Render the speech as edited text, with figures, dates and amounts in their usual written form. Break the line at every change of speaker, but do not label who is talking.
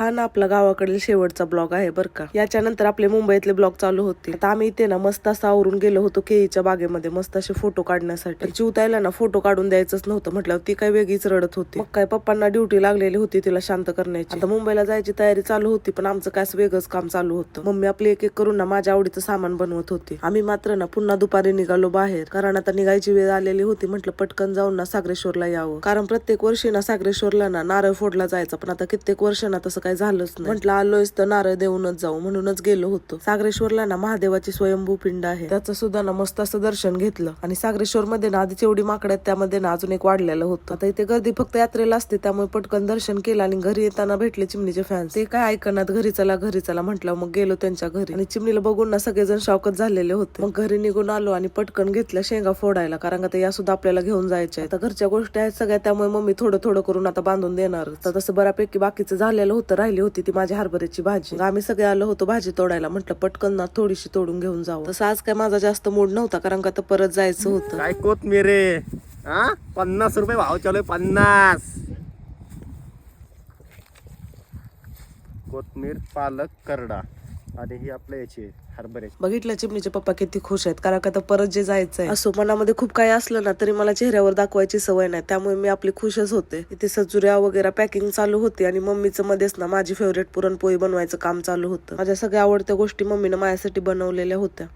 हा ना आपला गावाकडील शेवटचा ब्लॉग आहे बरं का. याच्यानंतर आपले मुंबईतले ब्लॉग चालू होते. आता आम्ही इथे ना मस्त असं आवरून गेलो होतो केळीच्या बागेमध्ये मस्त असे फोटो काढण्यासाठी. चिवतायला ना फोटो काढून द्यायचंच नव्हतं म्हटल्यावर ती काय वेगळीच रडत होती. मग काय पप्पांना ड्युटी लागलेली होती तिला शांत करण्याची. आता मुंबईला जायची तयारी चालू होती पण आमचं काय वेगळंच काम चालू होतं. मम्मी आपली एक एक करून ना माझ्या आवडीचं सामान बनवत होती. आम्ही मात्र ना पुन्हा दुपारी निघालो बाहेर, कारण आता निघायची वेळ आलेली होती. म्हटलं पटकन जाऊन ना सागरेश्वरला यावं, कारण प्रत्येक वर्षी ना सागरेश्वरला ना नारळ फोडला जायचा, पण आता कित्येक वर्ष ना तसं काही झालंच नाही. म्हटलं आलोयच तर नारळ देऊनच जाऊ, म्हणूनच गेलो होतो. सागरेश्वरला ना महादेवाची स्वयंभू पिंड आहे, त्याचं सुद्धा ना मस्त असं दर्शन घेतलं. आणि सागरेश्वर मध्ये ना आधीच एवढी माकडं आहेत, त्यामध्ये ना अजून एक वाढलेलं होतं. आता इथे गर्दी फक्त यात्रेला असते, त्यामुळे पटकन दर्शन केलं. आणि घरी येताना भेटले चिमणीचे फॅन्स. ते काय ऐकनात, घरी चला म्हटलं. मग गेलो त्यांच्या घरी आणि चिमणीला बघून ना सगळेजण शॉकच झालेले होते. मग घरी निघून आलो आणि पटकन घेतल्या शेंगा फोडायला, कारण आता या सुद्धा आपल्याला घेऊन जायच्या. आता घरच्या गोष्टी आहेत सगळ्या, त्यामुळे मम्मी थोडं थोडं करून आता बांधून देणार. तर तसं बऱ्यापैकी बाकीचं झालेलं होतं, राहिली होती ती माझी हरभऱ्याची भाजी. आम्ही सगळे आलो होतो भाजी तोडायला, म्हटलं पटकन ना थोडीशी तोडून घेऊन जावं. तसं आज काय माझा जास्त मूड नव्हता, कारण का परत जायचं होतं.
काय कोथमीर रे, 50 रुपये भाव चालू आहे. 50 कोथमीर, पालक, करडा आणि ही आपल्या याची हरभरे.
बघितलं चिमणीचे पप्पा किती खुश आहेत, कारण का परत जे जायचंय. असो, मनामध्ये खूप काही असलं ना तरी मला चेहऱ्यावर दाखवायची सवय नाही, त्यामुळे मी आपली खुशच होते. इथे सजुऱ्या वगैरे पॅकिंग चालू होती आणि मम्मीचं मध्येच ना माझी फेवरेट पुरणपोळी बनवायचं काम चालू होतं. माझ्या सगळ्या आवडत्या गोष्टी मम्मीनं माझ्यासाठी बनवलेल्या होत्या.